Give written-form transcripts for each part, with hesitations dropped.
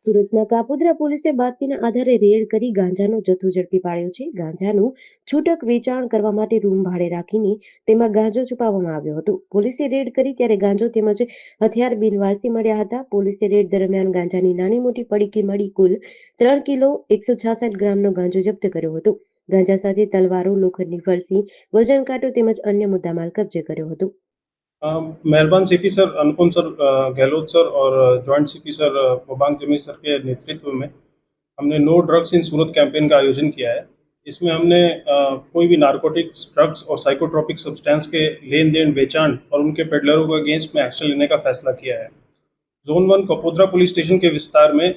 સુરતના કાપોદ્રા પોલીસે બાતમીના આધારે રેડ કરી ગાંજાનો જથ્થો ઝડપી પાડ્યો છે. ગાંજાનું છૂટક વેચાણ કરવા માટે રૂમ ભાડે રાખીને તેમાં ગાંજો છુપાવવામાં આવ્યો હતો. પોલીસે રેડ કરી ત્યારે ગાંજો તેમજ હથિયાર બિનવારસી મળ્યા હતા. પોલીસે રેડ દરમિયાન ગાંજાની નાની મોટી પડીકી મળી કુલ 3 કિલો 166 ગ્રામનો ગાંજો જપ્ત કર્યો હતો. ગાંજા સાથે તલવારો, લોખંડની ફરસી, વજન કાંટો તેમજ અન્ય મુદ્દામાલ कब्जे કર્યો હતો. मेहरबान CP sir Anupam sir Gehlot sir और joint CP sir Wabang Jami sir के नेतृत्व में हमने no drugs in Surat campaign का आयोजन किया है। इसमें हमने कोई भी नारकोटिक्स, ड्रग्स और साइकोट्रोपिक सब्सटेंस के लेन देन, बेचान और उनके पेडलरों के अगेंस्ट में एक्शन लेने का फैसला किया है। जोन 1 कपोद्रा पुलिस स्टेशन के विस्तार में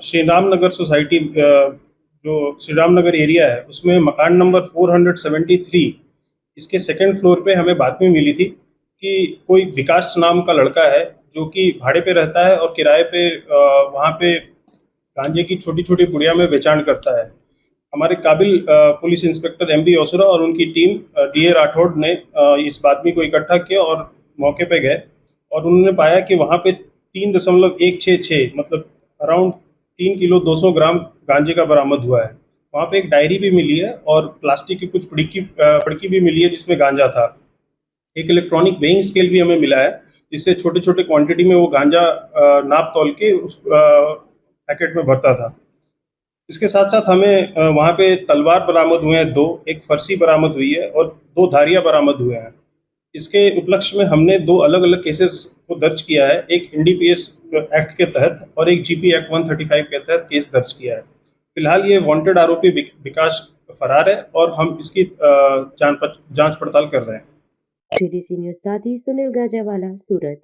श्री राम नगर सोसाइटी जो श्री राम नगर एरिया है उसमें मकान नंबर 473 इसके सेकेंड फ्लोर पे हमें बातमी मिली थी कि कोई विकास नाम का लड़का है जो कि भाड़े पे रहता है और किराए पे वहाँ पे गांजे की छोटी छोटी पुड़िया में बेचान करता है। हमारे काबिल पुलिस इंस्पेक्टर एमबी ओसरा और उनकी टीम डीए राठौड़ ने इस बातमी को इकट्ठा किया और मौके पे गए और उन्होंने पाया कि वहाँ पे 3.166 मतलब अराउंड 3 किलो 200 ग्राम गांजे का बरामद हुआ है। वहाँ पे एक डायरी भी मिली है और प्लास्टिक की कुछ पड़की भी मिली है जिसमें गांजा था। एक इलेक्ट्रॉनिक वेइंग स्केल भी हमें मिला है जिससे छोटे छोटे क्वांटिटी में वो गांजा नाप तौल के उस पैकेट में भरता था। इसके साथ साथ हमें वहाँ पे तलवार बरामद हुए हैं 2, एक फरसी बरामद हुई है और 2 धारियाँ बरामद हुए हैं। इसके उपलक्ष्य में हमने 2 अलग अलग केसेस को दर्ज किया है, एक एनडीपीएस एक्ट के तहत और एक जीपी एक्ट 135 के तहत केस दर्ज किया है। फिलहाल ये वांटेड आरोपी विकास फरार है और हम इसकी जांच पड़ताल कर रहे हैं। जेडीसी न्यूज़ साथी सुनील गाजावाला, सूरत।